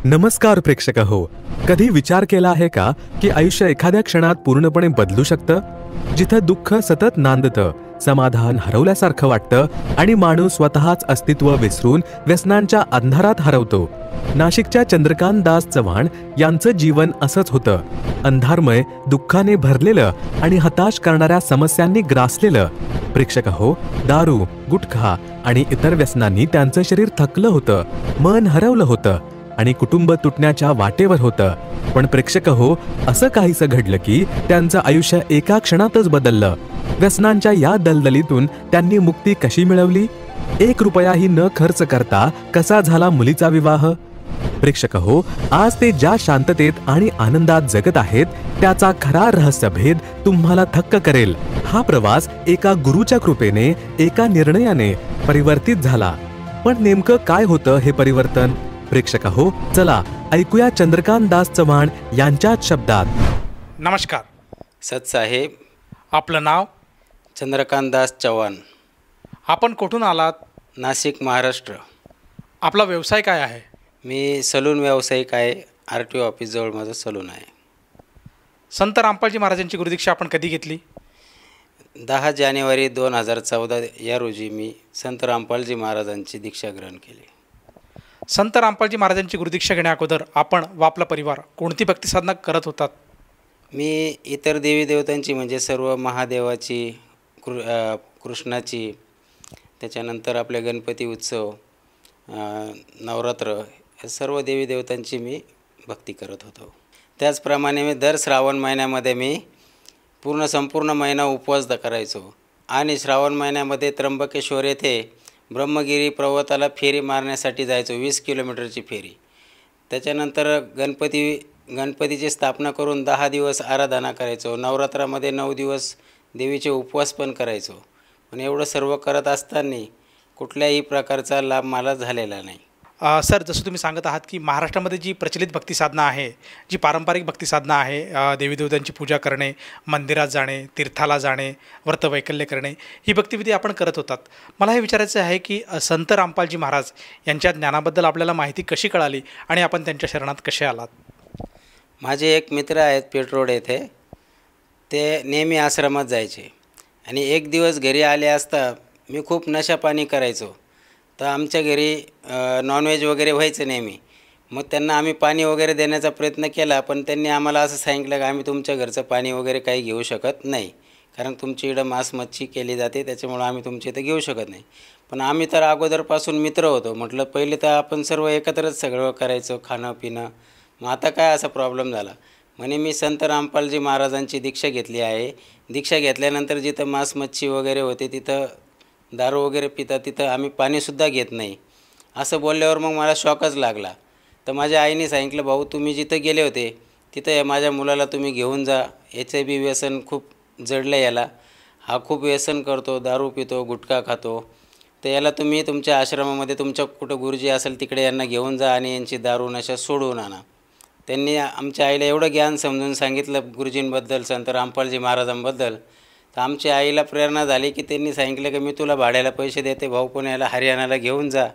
नमस्कार प्रेक्षक हो, कधी विचार केला आहे का की आयुष्य एखाद्या क्षणात पूर्णपणे बदलू शकतं? जिथं दुःख सतत नांदतं, समाधान हरवल्यासारखं वाटतं आणि माणूस स्वतःच अस्तित्व विसरून व्यसनांच्या अंधारात हरवतो. नाशिकच्या चंद्रकांत दास चव्हाण यांचं जीवन असंच होतं. अंधारमय, दुःखाने भरलेलं आणि हताश करणाऱ्या समस्यांनी ग्रासलेलं. प्रेक्षक हो, दारू, गुटखा आणि इतर व्यसनांनी त्यांचं शरीर थकलं होतं, मन हरवलं होतं आणि कुटुंब तुटण्याच्या वाटेवर होतं. पण प्रेक्षक हो, असं काहीसं घडलं की त्यांचं आयुष्य एका क्षणातच बदललं. व्यसनांच्या या दलदलीतून त्यांनी मुक्ती कशी मिळवली? 1 रुपयाही न खर्च करता कसा झाला मुलीचा विवाह? प्रेक्षक हो, आज ते ज्या शांततेत आणि आनंदात जगत आहेत त्याचा खरा रहस्यभेद तुम्हाला थक्क करेल. हा प्रवास एका गुरुच्या कृपेने, एका निर्णयाने परिवर्तित झाला. पण नेमकं काय होतं हे परिवर्तन? प्रेक्षक हो, चला ऐकूया चंद्रकांत दास चव्हाण यांच्याच शब्दात. नमस्कार सतसाहेब. आपलं नाव? चंद्रकांत दास चव्हाण. आपण कुठून आलात? नाशिक, महाराष्ट्र. आपला व्यवसाय काय आहे? मी सलून व्यावसायिक आहे. RTO ऑफिसजवळ माझं सलून आहे. संत रामपालजी महाराजांची गुरुदीक्षा आपण कधी घेतली? 10 जानेवारी 2014 या रोजी मी संत रामपालजी महाराजांची दीक्षा ग्रहण केली. संत रामपालजी महाराजांची गुरुदीक्षा घेण्या अगोदर आपण व आपला परिवार कोणती भक्ती साधना करत होतात? मी इतर देवी देवतांची म्हणजे सर्व महादेवाची, कृष्णाची, त्याच्यानंतर आपले गणपती उत्सव, नवरात्र, या सर्व देवी देवतांची मी भक्ती करत होतो. त्याचप्रमाणे मी दर श्रावण महिन्यामध्ये मी संपूर्ण महिना उपवास करायचो आणि श्रावण महिन्यामध्ये त्र्यंबकेश्वर येथे ब्रह्मगिरी पर्वताला फेरी मारण्यासाठी जायचो, 20 किलोमीटरची फेरी. त्याच्यानंतर गणपतीची स्थापना करून 10 दिवस आराधना करायचो. नवरात्रामध्ये 9 दिवस देवीचे उपवास पण करायचो. पण एवढं सर्व करत असताना कुठल्याही प्रकारचा लाभ मला झालेला नाही. सर, जसं तुम्ही सांगत आहात की महाराष्ट्रामध्ये जी प्रचलित भक्ती साधना आहे, जी पारंपरिक भक्ती साधना आहे, देवी देवतांची पूजा करणे, मंदिरात जाणे, तीर्थाला जाणे, व्रतवैकल्य करणे, ही भक्तिविधी आपण करत होतात. मला हे विचारायचं आहे की संत रामपालजी महाराज यांच्या ज्ञानाबद्दल आपल्याला माहिती कशी कळाली आणि आपण त्यांच्या शरणात कसे आलात? माझे एक मित्र आहेत पेठरोड येथे. ते नेहमी आश्रमात जायचे आणि एक दिवस घरी आले असता मी खूप नशापाणी करायचो. तर आमच्या घरी नॉनव्हेज वगैरे व्हायचं नेहमी. मग त्यांना आम्ही पाणी वगैरे देण्याचा प्रयत्न केला, पण त्यांनी आम्हाला असं सांगितलं की आम्ही तुमच्या घरचं पाणी वगैरे काही घेऊ शकत नाही, कारण तुमची इकडं मांस मच्छी केली जाते, त्याच्यामुळं आम्ही तुमच्या इथं घेऊ शकत नाही. पण आम्ही तर अगोदरपासून मित्र होतो. म्हटलं पहिले तर आपण सर्व एकत्रच सगळं करायचो, खाणं पिणं. मग आता काय असा प्रॉब्लेम झाला? म्हणे मी संत रामपालजी महाराजांची दीक्षा घेतली आहे. दीक्षा घेतल्यानंतर जिथं मांस मच्छी वगैरे होते, तिथं दारू वगैरे पितात, तिथं आम्ही पाणीसुद्धा घेत नाही. असं बोलल्यावर मग मला शॉकच लागला. तर माझ्या आईने सांगितलं, भाऊ तुम्ही जिथं गेले होते तिथं माझ्या मुलाला तुम्ही घेऊन जा. याचं बी व्यसन खूप जडलं याला. हा खूप व्यसन करतो, दारू पितो, गुटखा खातो. तर याला तुम्ही तुमच्या आश्रमामध्ये तुमच्या कुठं गुरुजी असेल तिकडे यांना घेऊन जा आणि यांची दारू नशा सोडवून आणा. त्यांनी आमच्या आईला एवढं ज्ञान समजून सांगितलं गुरुजींबद्दल, संत रामपालजी महाराजांबद्दल. तर आमच्या आईला प्रेरणा झाली की त्यांनी सांगितलं की मी तुला भाड्याला पैसे देते, भाऊ पण याला हरियाणाला घेऊन जा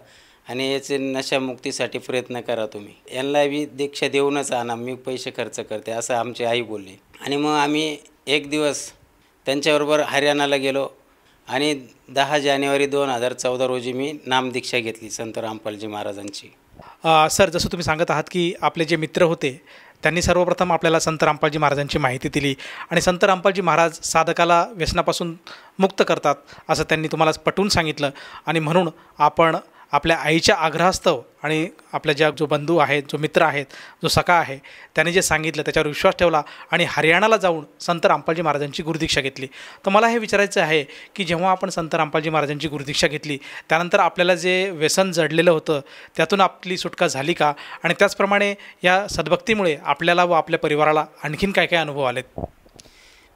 आणि याचे नशामुक्तीसाठी प्रयत्न करा तुम्ही. यांना बी दीक्षा देऊनच आणा, मी पैसे खर्च करते, असं आमची आई बोलली. आणि मग आम्ही एक दिवस त्यांच्याबरोबर हरियाणाला गेलो आणि 10 जानेवारी 2014 रोजी मी नामदीक्षा घेतली संत रामपालजी महाराजांची. सर, जसं तुम्ही सांगत आहात की आपले जे मित्र होते त्यांनी सर्वप्रथम आपल्याला संत रामपालजी महाराजांची माहिती दिली आणि संत रामपालजी महाराज साधकाला व्यसनापासून मुक्त करतात असं त्यांनी तुम्हाला पटवून सांगितलं. आणि म्हणून आपण आपल्या आईच्या आग्रहास्तव आणि आपल्या जो बंधू आहेत, जो मित्र आहेत, जो सखा आहे, त्याने जे सांगितलं त्याच्यावर विश्वास ठेवला आणि हरियाणाला जाऊन संत रामपालजी महाराजांची गुरुदीक्षा घेतली. तर मला हे विचारायचं आहे की जेव्हा आपण संत रामपालजी महाराजांची गुरुदीक्षा घेतली त्यानंतर आपल्याला जे व्यसन जडलेलं होतं त्यातून आपली सुटका झाली का? आणि त्याचप्रमाणे या सद्भक्तीमुळे आपल्याला व आपल्या परिवाराला आणखीन काय काय अनुभव आलेत?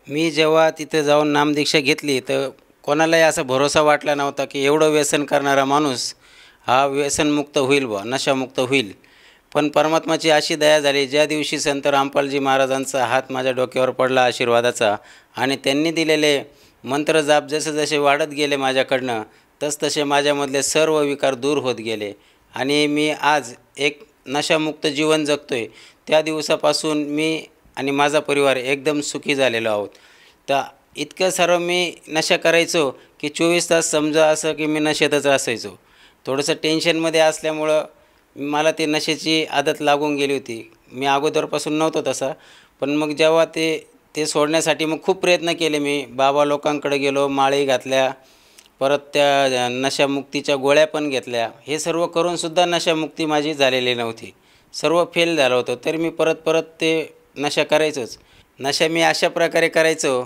मी जेव्हा तिथे जाऊन नामदीक्षा घेतली तर कोणालाही असा भरोसा वाटला नव्हता की एवढं व्यसन करणारा माणूस हा व्यसनमुक्त होईल बा, नशामुक्त होईल. पण परमात्माची अशी दया झाली, ज्या दिवशी संत रामपालजी महाराजांचा हात माझ्या डोक्यावर पडला आशीर्वादाचा आणि त्यांनी दिलेले मंत्र जाप जसे जसे वाढत गेले माझ्याकडनं तसतसे माझ्यामधले सर्व विकार दूर होत गेले आणि मी आज एक नशामुक्त जीवन जगतो आहे त्या दिवसापासून मी आणि माझा परिवार एकदम सुखी झालेलो आहोत. तर इतकं सर्व मी नशा करायचो की 24 तास समजा असं की मी नशेतच असायचो. थोडंसं टेन्शनमध्ये असल्यामुळं मला ते नशेची आदत लागून गेली होती. मी अगोदरपासून नव्हतो तसा, पण मग जेव्हा ते सोडण्यासाठी मग खूप प्रयत्न केले मी. बाबा लोकांकडे गेलो, माळी घातल्या, परत त्या नशामुक्तीच्या गोळ्या पण घेतल्या. हे सर्व करूनसुद्धा नशामुक्ती माझी झालेली नव्हती. सर्व फेल झालं होतं. तरी मी परत ते नशा करायचोच. नशा मी अशा प्रकारे करायचो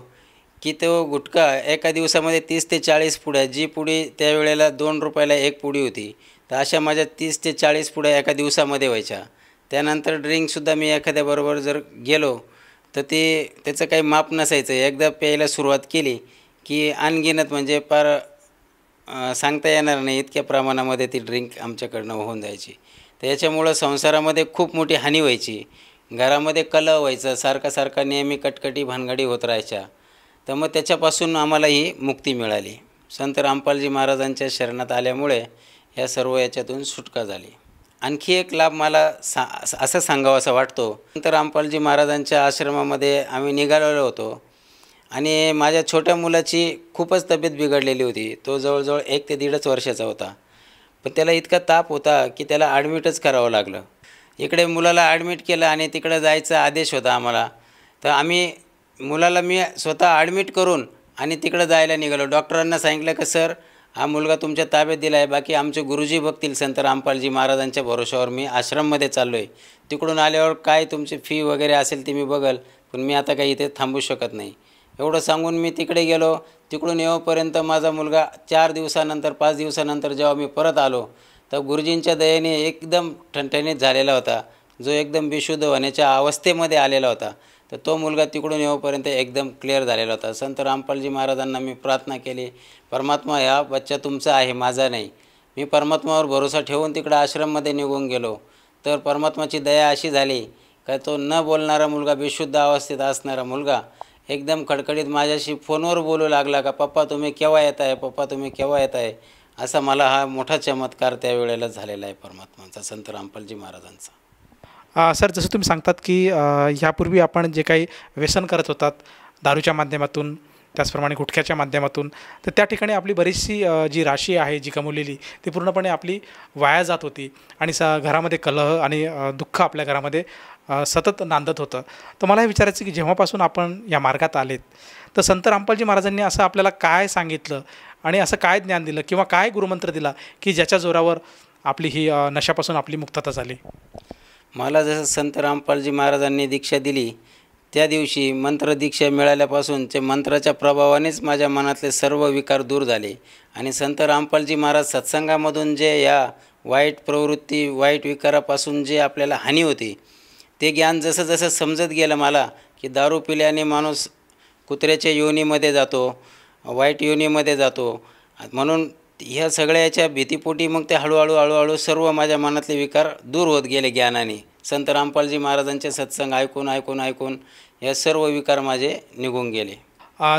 की तो गुटखा एका दिवसामध्ये 30 ते 40 पुड्या, जी पुडी त्यावेळेला 2 रुपयाला एक पुडी होती, तर अशा माझ्या 30 ते 40 पुड्या एका दिवसामध्ये व्हायच्या. त्यानंतर ड्रिंकसुद्धा मी एखाद्याबरोबर जर गेलो तर त्याचं काही माप नसायचं. एकदा प्यायला सुरुवात केली की अनगिनत म्हणजे फार सांगता येणार नाही इतक्या प्रमाणामध्ये ती ड्रिंक आमच्याकडनं होऊन जायची. तर याच्यामुळं संसारामध्ये खूप मोठी हानी व्हायची. घरामध्ये कलह व्हायचा, सारखा नेहमी कटकटी भानगडी होत राहायच्या. तर मग त्याच्यापासून आम्हाला ही मुक्ती मिळाली. संत रामपालजी महाराजांच्या शरणात आल्यामुळे या सर्व याच्यातून सुटका झाली. आणखी एक लाभ मला असं सांगावासा वाटतो. संत रामपालजी महाराजांच्या आश्रमामध्ये आम्ही निघालेलो होतो आणि माझ्या छोट्या मुलाची खूपच तब्येत बिघडलेली होती. तो जवळजवळ 1 ते 1.5 वर्षाचा होता. पण त्याला इतका ताप होता की त्याला ॲडमिटच करावं लागलं. इकडे मुलाला ॲडमिट केलं आणि तिकडं जायचा आदेश होता आम्हाला. तर मुलाला मी स्वतः ॲडमिट करून आणि तिकडं जायला निघालो. डॉक्टरांना सांगितलं की सर हा मुलगा तुमच्या ताब्यात दिला आहे, बाकी आमचे गुरुजी बघतील. संत रामपालजी महाराजांच्या भरोशावर मी आश्रममध्ये चाललो आहे. तिकडून आल्यावर काय तुमची फी वगैरे असेल ती मी बघल, पण मी आता काही इथे थांबू शकत नाही. एवढं सांगून मी तिकडे गेलो. तिकडून येऊपर्यंत माझा मुलगा 4 दिवसानंतर 5 दिवसानंतर जेव्हा मी परत आलो तर गुरुजींच्या दयेने एकदम ठणठणीत झालेला होता. जो एकदम बेशुद्ध होण्याच्या अवस्थेमध्ये आलेला होता, तर तो मुलगा तिकडून येऊपर्यंत एकदम क्लिअर झालेला होता. संत रामपालजी महाराजांना मी प्रार्थना केली, परमात्मा हा बच्चा तुमचा आहे, माझा नाही. मी परमात्मावर भरोसा ठेवून तिकडं आश्रममध्ये निघून गेलो. तर परमात्माची दया अशी झाली का तो न बोलणारा मुलगा, बेशुद्ध अवस्थेत असणारा मुलगा एकदम खडखडीत माझ्याशी फोनवर बोलू लागला का पप्पा तुम्ही केव्हा येत आहे, पप्पा तुम्ही केव्हा येत आहे. असा मला हा मोठा चमत्कार त्यावेळेला झालेला आहे परमात्माचा, संत रामपालजी महाराजांचा. सर, जसं तुम्ही सांगतात की ह्यापूर्वी आपण जे काही व्यसन करत होतात दारूच्या माध्यमातून, त्याचप्रमाणे गुटख्याच्या माध्यमातून, तर त्या ठिकाणी आपली बरीचशी जी राशी आहे जी कमवलेली ती पूर्णपणे आपली वाया जात होती आणि घरामध्ये कलह आणि दुःख आपल्या घरामध्ये सतत नांदत होतं. तर मला हे विचारायचं की जेव्हापासून आपण या मार्गात आलेत तर संत रामपालजी महाराजांनी असं आपल्याला काय सांगितलं आणि असं काय ज्ञान दिलं किंवा काय गुरुमंत्र दिला की ज्याच्या जोरावर आपली ही नशापासून आपली मुक्तता झाली? मला जसं संत रामपालजी महाराजांनी दीक्षा दिली त्या दिवशी मंत्रदीक्षा मिळाल्यापासून ते मंत्राच्या प्रभावानेच माझ्या मनातले सर्व विकार दूर झाले. आणि संत रामपालजी महाराज सत्संगामधून जे या वाईट प्रवृत्ती, वाईट विकारापासून जे आपल्याला हानी होती, ते ज्ञान जसं जसं समजत गेलं मला की दारू पिल्याने माणूस कुत्र्याच्या योनीमध्ये जातो, वाईट योनीमध्ये जातो. म्हणून ह्या सगळ्या याच्या भीतीपोटी मग ते हळूहळू सर्व माझ्या मनातले विकार दूर होत गेले ज्ञानाने. संत रामपालजी महाराजांचे सत्संग ऐकून या सर्व विकार माझे निघून गेले.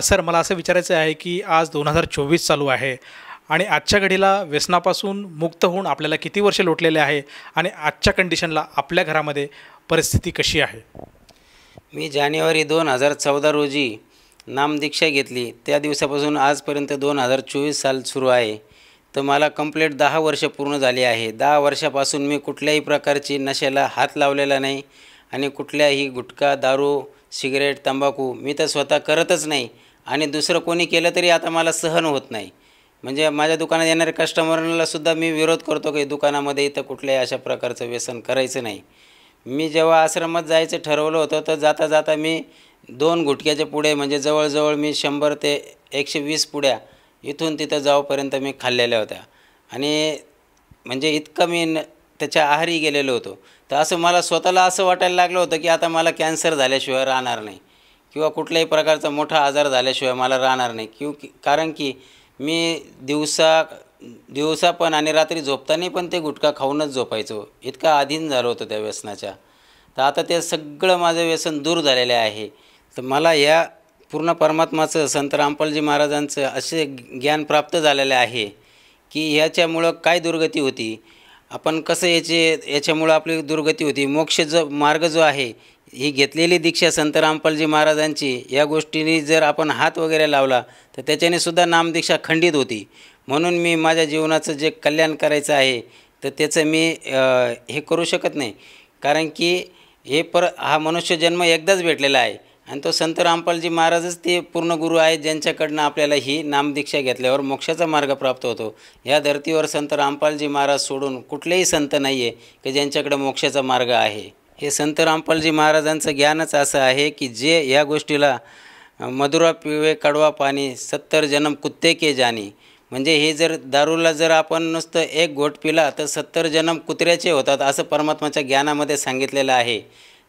सर, मला असं विचारायचं आहे की आज 2024 चालू आहे आणि आजच्या घडीला व्यसनापासून मुक्त होऊन आपल्याला किती वर्ष लोटलेले आहे आणि आजच्या कंडिशनला आपल्या घरामध्ये परिस्थिती कशी आहे? मी जानेवारी 2014 रोजी नामदीक्षा घेतली. त्या दिवसापासून आजपर्यंत 2024 साल सुरू आहे. तर मला कंप्लीट 10 वर्ष पूर्ण झाली आहे. 10 वर्षापासून मी कुठल्याही प्रकारची नशेला हात लावलेला नाही आणि कुठल्याही गुटखा, दारू, सिगरेट, तंबाखू मी तर स्वतः करतच नाही आणि दुसरं कोणी केलं तरी आता मला सहन होत नाही. म्हणजे माझ्या दुकानात येणाऱ्या कस्टमरलासुद्धा मी विरोध करतो की दुकानामध्ये इथं कुठल्याही अशा प्रकारचं व्यसन करायचं नाही. मी जेव्हा आश्रमात जायचं ठरवलं होतं तर जाता जाता मी 2 गुटख्याचे पुढे म्हणजे जवळजवळ मी 100 ते 120 पुड्या इथून तिथं जाऊपर्यंत मी खाल्लेल्या होत्या. आणि म्हणजे इतकं मी त्याच्या आहारी गेलेलो होतो. तर असं मला स्वतःला असं वाटायला लागलं होतं की आता मला कॅन्सर झाल्याशिवाय राहणार नाही किंवा कुठल्याही प्रकारचा मोठा आजार झाल्याशिवाय मला राहणार नाही. कारण की मी दिवसा पण आणि रात्री झोपताना पण ते गुटखा खाऊनच झोपायचो. इतका अधीन झालो होतो त्या व्यसनाच्या. तर आता ते सगळं माझं व्यसन दूर झालेलं आहे. तर मला या पूर्ण परमात्माचं, संत रामपालजी महाराजांचं असे ज्ञान प्राप्त झालेलं आहे की ह्याच्यामुळं काय दुर्गती होती आपण कसं याच्यामुळं आपली दुर्गती होती. मोक्ष जो मार्ग जो आहे, ही घेतलेली दीक्षा संत रामपालजी महाराजांची, या गोष्टींनी जर आपण हात वगैरे लावला तर त्याच्याने सुद्धा नामदीक्षा खंडित होती. म्हणून मी माझ्या जीवनाचं जे कल्याण करायचं आहे तर त्याचं मी हे करू शकत नाही. कारण की हा मनुष्य जन्म एकदाच भेटलेला आहे आणि तो संत रामपालजी महाराजच ते पूर्ण गुरु आहेत, ज्यांच्याकडनं आपल्याला ही नामदीक्षा घेतल्यावर मोक्षाचा मार्ग प्राप्त होतो. या धर्तीवर संत रामपालजी महाराज सोडून कुठलेही संत नाही आहे की ज्यांच्याकडे मोक्षाचा मार्ग आहे. हे संत रामपालजी महाराजांचं ज्ञानच असं आहे की जे या गोष्टीला मधुरा पिवे कडवा पाणी 70 जन्म कुत्ते के जानी, म्हणजे हे जर दारूला जर आपण नुसतं एक घोट पिला तर 70 जन्म कुत्र्याचे होतात असं परमात्माच्या ज्ञानामध्ये सांगितलेलं आहे.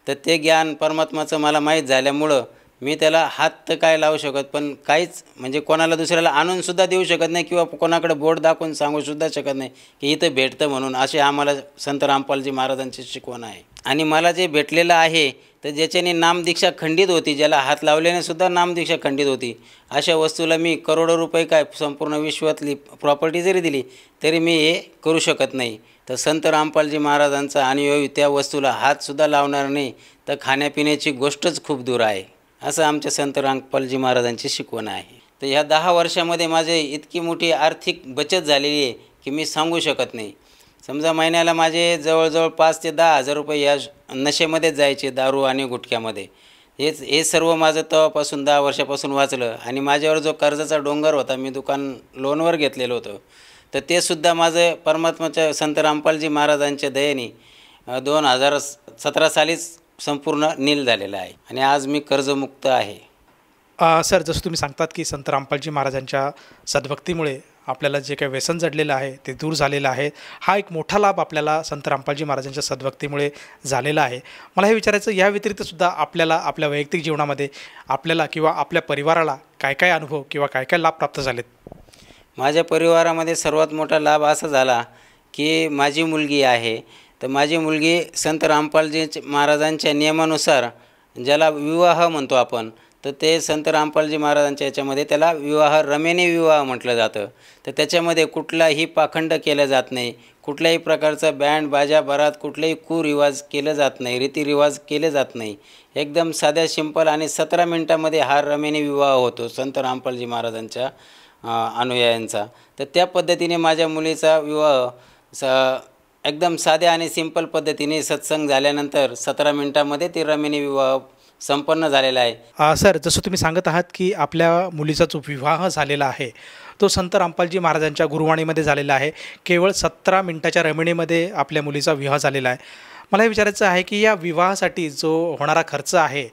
तर ते ज्ञान परमात्माचं मला माहीत झाल्यामुळं मी त्याला हात तर काय लावू शकत, पण काहीच म्हणजे कोणाला दुसऱ्याला आणूनसुद्धा देऊ शकत नाही किंवा कोणाकडे बोट दाखवून सांगूसुद्धा शकत नाही की इथं भेटतं म्हणून. असे आम्हाला संत रामपालजी महाराजांची शिकवण आहे. आणि मला जे भेटलेलं आहे तर ज्याच्याने नामदीक्षा खंडित होती, ज्याला हात लावल्याने सुद्धा नामदीक्षा खंडित होती, अशा वस्तूला मी करोडो रुपये काय संपूर्ण विश्वातली प्रॉपर्टी जरी दिली तरी मी हे करू शकत नाही. तर संत रामपालजी महाराजांचा अनुयायी त्या वस्तूला हातसुद्धा लावणार नाही तर खाण्यापिण्याची गोष्टच खूप दूर आहे, असं आमच्या संत रामपालजी महाराजांची शिकवण आहे. तर ह्या 10 वर्षामध्ये माझे इतकी मोठी आर्थिक बचत झालेली आहे की मी सांगू शकत नाही. समजा महिन्याला माझे जवळजवळ 5 ते 10 हजार रुपये या नशेमध्येच जायचे, दारू आणि गुटख्यामध्ये. हे सर्व माझं तेव्हापासून 10 वर्षापासून वाचलं. आणि माझ्यावर जो कर्जाचा डोंगर होता, मी दुकान लोनवर घेतलेलं होतं, तर ते सुद्धा माझं परमात्माच्या संत रामपालजी महाराजांच्या दयेने 2017 सालीच संपूर्ण नील झालेलं आहे आणि आज मी कर्जमुक्त आहे. सर, जसं तुम्ही सांगतात की संत रामपालजी महाराजांच्या सद्भक्तीमुळे आपल्याला जे काही व्यसन जडलेलं आहे ते दूर झालेलं आहे. हा एक मोठा लाभ आपल्याला संत रामपालजी महाराजांच्या सद्भक्तीमुळे झालेला आहे. मला हे विचारायचं, या व्यतिरिक्तसुद्धा आपल्याला आपल्या वैयक्तिक जीवनामध्ये आपल्याला किंवा आपल्या परिवाराला काय काय अनुभव किंवा काय काय लाभ प्राप्त झालेत? माझ्या परिवारामध्ये सर्वात मोठा लाभ असा झाला की माझी मुलगी आहे, तर माझी मुलगी संत रामपालजी महाराजांच्या नियमानुसार, ज्याला विवाह म्हणतो आपण, तर ते संत रामपालजी महाराजांच्या याच्यामध्ये त्याला विवाह, रमेनी विवाह म्हटलं जातं. तर त्याच्यामध्ये कुठलाही पाखंड केला जात नाही, कुठल्याही प्रकारचा बँड बाजा बरात कुठलेही कुरिवाज केलं जात नाही, रीतिरिवाज केले जात नाही. एकदम साध्या सिंपल आणि 17 मिनिटामध्ये हा रमेनी विवाह होतो संत रामपालजी महाराजांच्या अनुयायांचा. तर त्या पद्धतीने माझ्या मुलीचा विवाह एकदम साध्या आणि सिंपल पद्धतीने सत्संग झाल्यानंतर 17 मिनिटामध्ये ती रमेनी विवाह संपन्न झालेला आहे. सर, जसं तुम्ही सांगत आहात की आपल्या मुलीचा जो विवाह झालेला आहे तो संत रामपालजी महाराजांच्या गुरुवाणीमध्ये झालेला आहे. केवळ 17 मिनिटाच्या रमणीमध्ये आपल्या मुलीचा विवाह झालेला आहे. मला हे विचारायचं आहे की या विवाहासाठी जो होणारा खर्च आहे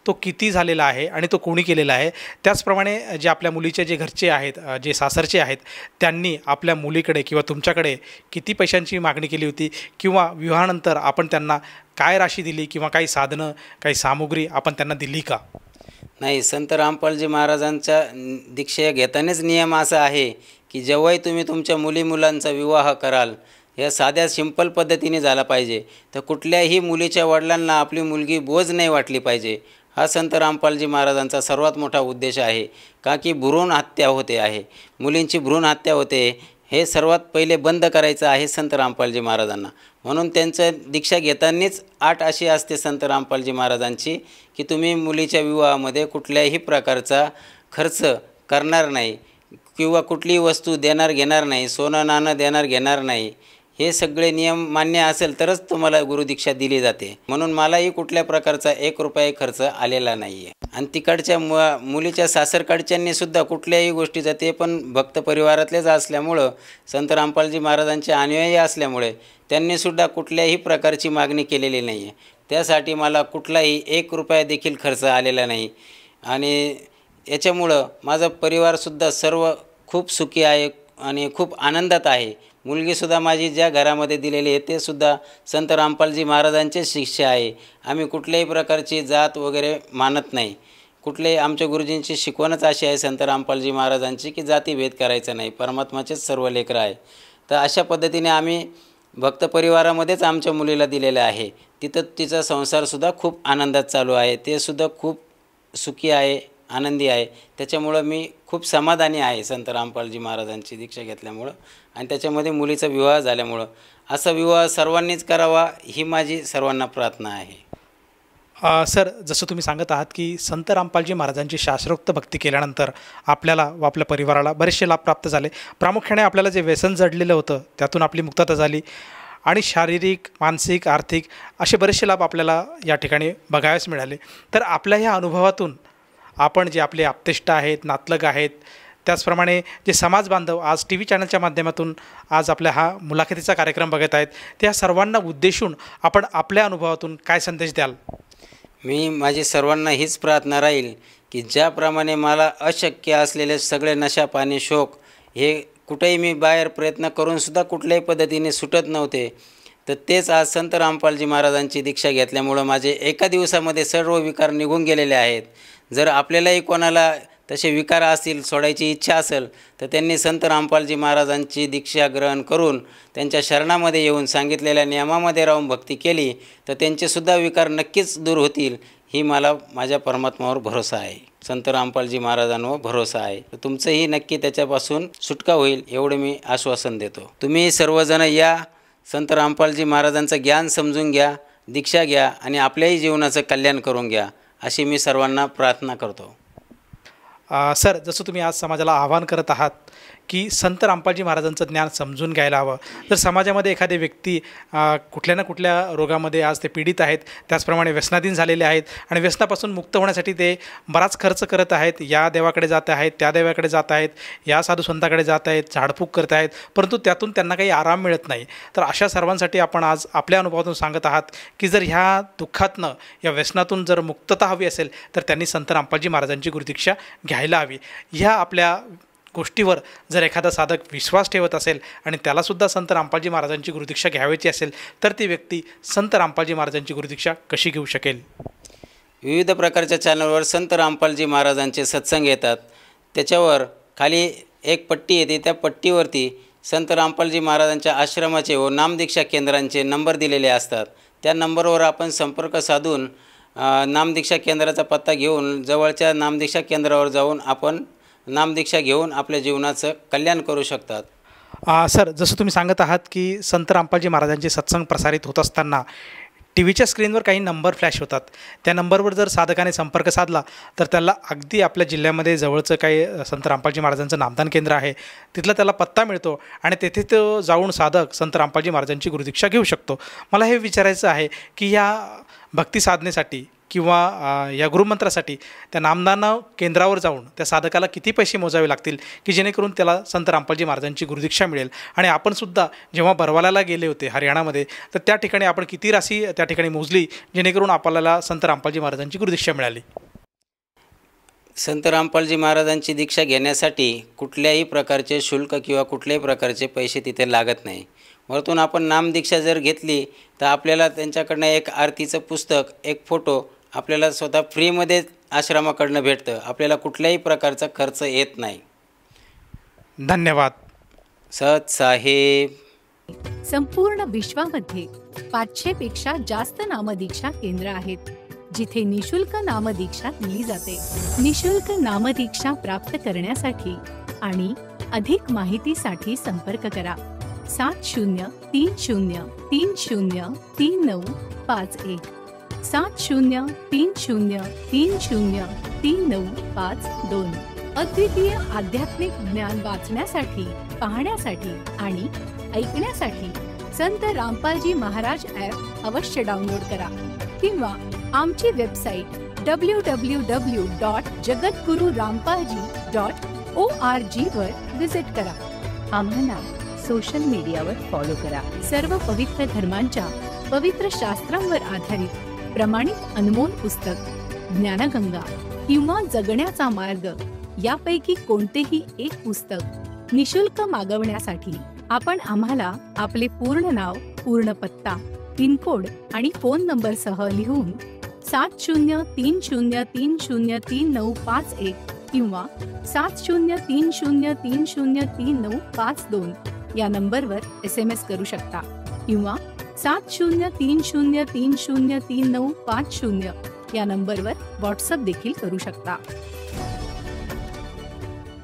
तो किती झालेला आहे आणि तो कोणी केलेला आहे? त्याचप्रमाणे जे आपल्या मुलीचे जे घरचे आहेत, जे सासरचे आहेत, त्यांनी आपल्या मुलीकडे किंवा तुमच्याकडे किती पैशांची मागणी केली होती किंवा विवाहानंतर आपण त्यांना काय राशी दिली किंवा काही साधनं, काही सामुग्री आपण त्यांना दिली का? नाही, संत रामपालजी महाराजांच्या दीक्षा घेतानाच नियम असा आहे की जेव्हाही तुम्ही तुमच्या मुलीमुलांचा विवाह कराल या साध्या सिंपल पद्धतीने झाला पाहिजे. तर कुठल्याही मुलीच्या वडिलांना आपली मुलगी बोज नाही वाटली पाहिजे. हा संत रामपालजी महाराजांचा सर्वात मोठा उद्देश आहे. का की भ्रूण हत्या होते आहे, मुलींची भ्रूण हत्या होते, हे सर्वात पहिले बंद करायचं आहे संत रामपालजी महाराजांना. म्हणून त्यांचं दीक्षा घेतानाच अट अशी असते संत रामपालजी महाराजांची की तुम्ही मुलीच्या विवाहामध्ये कुठल्याही प्रकारचा खर्च करणार नाही किंवा कुठलीही वस्तू देणार घेणार नाही, सोनं नाणं देणार घेणार नाही. हे सगळे नियम मान्य असेल तरच तुम्हाला गुरुदीक्षा दिली जाते. म्हणून मलाही कुठल्या प्रकारचा 1 रुपया खर्च आलेला नाही आहे. आणि तिकडच्या मुलीच्या सासरकडच्यांनी सुद्धा कुठल्याही गोष्टीचा, ते पण भक्त परिवारातलेच असल्यामुळं, संत रामपालजी महाराजांचे अनुयायी असल्यामुळे त्यांनीसुद्धा कुठल्याही प्रकारची मागणी केलेली नाही आहे. त्यासाठी मला कुठलाही 1 रुपया देखील खर्च आलेला नाही. आणि याच्यामुळं माझा परिवारसुद्धा सर्व खूप सुखी आहे आणि खूप आनंदात आहे. मुलगीसुद्धा माझी ज्या घरामध्ये दिलेली आहे ते सुद्धा संत रामपालजी महाराजांचे शिष्य आहे. आम्ही कुठल्याही प्रकारची जात वगैरे मानत नाही. कुठलेही आमच्या गुरुजींची शिकवणच अशी आहे संत रामपालजी महाराजांची की जातीभेद करायचा नाही, परमात्माचेच सर्व लेकरं आहे. तर अशा पद्धतीने आम्ही भक्त परिवारामध्येच आमच्या मुलीला दिलेलं आहे. तिथं तिचा संसारसुद्धा खूप आनंदात चालू आहे. ते सुद्धा खूप सुखी आहे आनंदी आहे. त्याच्यामुळं मी खूप समाधानी आहे संत रामपालजी महाराजांची दीक्षा घेतल्यामुळं आणि त्याच्यामध्ये मुलीचा विवाह झाल्यामुळं. असा विवाह सर्वांनीच करावा ही माझी सर्वांना प्रार्थना आहे. सर, जसं तुम्ही सांगत आहात की संत रामपालजी महाराजांची शास्त्रोक्त भक्ती केल्यानंतर आपल्याला व आपल्या परिवाराला बरेचसे लाभ प्राप्त झाले. प्रामुख्याने आपल्याला जे व्यसन जडलेलं होतं त्यातून आपली मुक्तता झाली आणि शारीरिक, मानसिक, आर्थिक असे बरेचसे लाभ आपल्याला या ठिकाणी बघायला मिळाले. तर आपल्या ह्या अनुभवातून आपण जे आपले आप्तेष्ट आहेत, नातलग आहेत, त्याचप्रमाणे जे समाज बांधव आज टी व्ही चॅनलच्या माध्यमातून आज आपल्या हा मुलाखतीचा कार्यक्रम बघत आहेत, त्या सर्वांना उद्देशून आपण आपल्या अनुभवातून काय संदेश द्याल? माझी सर्वांना हीच प्रार्थना राहील की ज्याप्रमाणे मला अशक्य असलेले सगळे नशा पाणी शोक हे कुठेही मी बाहेर प्रयत्न करूनसुद्धा कुठल्याही पद्धतीने सुटत नव्हते, तर तेच आज संत रामपालजी महाराजांची दीक्षा घेतल्यामुळं माझे एका दिवसामध्ये सर्व विकार निघून गेलेले आहेत. जर आपल्यालाही कोणाला तसे विकार असतील, सोडायची इच्छा असेल, तर त्यांनी संत रामपालजी महाराजांची दीक्षा ग्रहण करून त्यांच्या शरणामध्ये येऊन सांगितलेल्या नियमामध्ये राहून भक्ती केली तर त्यांचेसुद्धा विकार नक्कीच दूर होतील. ही मला माझ्या परमात्म्यावर भरोसा आहे, संत रामपालजी महाराजांवर भरोसा आहे. तर तुमचंही नक्की त्याच्यापासून सुटका होईल एवढे मी आश्वासन देतो. तुम्ही सर्वजण या, संत रामपालजी महाराजांचं ज्ञान समजून घ्या, दीक्षा घ्या आणि आपल्याही जीवनाचं कल्याण करून घ्या अशी मी सर्वांना प्रार्थना करतो. सर, जसं तुम्ही आज समाजाला आवाहन करत आहात की संत रामपालजी महाराजांचं ज्ञान समजून घ्यायला हवं. जर समाजामध्ये एखादी व्यक्ती कुठल्या ना कुठल्या रोगामध्ये आज ते पीडित आहेत, त्याचप्रमाणे व्यसनाधीन झालेले आहेत आणि व्यसनापासून मुक्त होण्यासाठी ते बराच खर्च करत आहेत, या देवाकडे जात आहेत, त्या देवाकडे जात आहेत, या साधू संताकडे जात आहेत, झाडफूक करत आहेत, परंतु त्यातून त्यांना काही आराम मिळत नाही. तर अशा सर्वांसाठी आपण आज आपल्या अनुभवातून सांगत आहात की जर ह्या दुःखातनं, या व्यसनातून जर मुक्तता हवी असेल तर त्यांनी संत रामपालजी महाराजांची गुरुदीक्षा घ्यायला हवी. ह्या आपल्या गोष्टीवर जर एखादा साधक विश्वास ठेवत असेल आणि त्यालासुद्धा संत रामपालजी महाराजांची गुरुदीक्षा घ्यावयाची असेल तर ती व्यक्ती संत रामपालजी महाराजांची गुरुदीक्षा कशी घेऊ शकेल? विविध प्रकारच्या चॅनलवर संत रामपालजी महाराजांचे सत्संग येतात. त्याच्यावर खाली एक पट्टी येते, त्या पट्टीवरती संत रामपालजी महाराजांच्या आश्रमाचे व नामदीक्षा केंद्रांचे नंबर दिलेले असतात. त्या नंबरवर आपण संपर्क साधून नामदीक्षा केंद्राचा पत्ता घेऊन जवळच्या नामदीक्षा केंद्रावर जाऊन आपण नामदीक्षा घेऊन आपल्या जीवनाचं कल्याण करू शकतात. सर, जसं तुम्ही सांगत आहात की संत रामपालजी महाराजांचे सत्संग प्रसारित होत असताना टी व्हीच्या स्क्रीनवर काही नंबर फ्लॅश होतात. त्या नंबरवर जर साधकाने संपर्क साधला तर त्याला अगदी आपल्या जिल्ह्यामध्ये जवळचं काही संत रामपालजी महाराजांचं नामदान केंद्र आहे, तिथला त्याला पत्ता मिळतो आणि तेथे तो जाऊन साधक संत रामपालजी महाराजांची गुरुदीक्षा घेऊ शकतो. मला हे विचारायचं आहे की या भक्ती साधनेसाठी किंवा या गुरुमंत्रासाठी त्या नामदान केंद्रावर जाऊन त्या साधकाला किती पैसे मोजावे लागतील की जेणेकरून त्याला संत रामपालजी महाराजांची गुरुदीक्षा मिळेल? आणि आपणसुद्धा जेव्हा बरवाल्याला गेले होते हरियाणामध्ये तर त्या ठिकाणी आपण किती राशी त्या ठिकाणी मोजली जेणेकरून आपल्याला संत रामपालजी महाराजांची गुरुदीक्षा मिळाली? संत रामपालजी महाराजांची दीक्षा घेण्यासाठी कुठल्याही प्रकारचे शुल्क किंवा कुठल्याही प्रकारचे पैसे तिथे लागत नाही. वरतून आपण नामदीक्षा जर घेतली तर आपल्याला त्यांच्याकडनं एक आरतीचं पुस्तक, एक फोटो आपल्याला स्वतः फ्रीमध्ये आश्रमाकडनं भेटतं. आपल्याला कुठल्याही प्रकारचा खर्च येत नाही. धन्यवाद. सत साहेब. संपूर्ण विश्वामध्ये 500 पेक्षा जास्त नामदीक्षा केंद्र आहेत जिथे निशुल्क नामदीक्षा दिली जाते. निशुल्क नामदीक्षा प्राप्त करण्यासाठी आणि अधिक माहितीसाठी संपर्क करा 7030303951 7030303952. अद्वितीय आध्यात्मिक ज्ञान वाचण्यासाठी, पाहण्यासाठी आणि ऐकण्यासाठी संत रामपालजी महाराज ॲप अवश्य डाउनलोड करा किंवा आमची वेबसाईट www.jagatgururampalji.org वर विजिट करा. आम्हाला सोशल मीडियावर फॉलो करा. सर्व पवित्र धर्मांच्या पवित्र शास्त्रांवर आधारित प्रमाणित अनमोल पुस्तक ज्ञानगंगा किंवा जगण्याचा मार्ग यापैकी कोणतेही एक पुस्तक निशुल्क मागवण्यासाठी आपण आम्हाला आपले पूर्ण नाव, पूर्ण पत्ता, पिनकोड आणि फोन नंबरसह लिहून 7030303951 किंवा 7030303952 या नंबरवर SMS करू शकता किंवा 7030303950 या नंबरवर व्हॉट्सअप देखील करू शकता.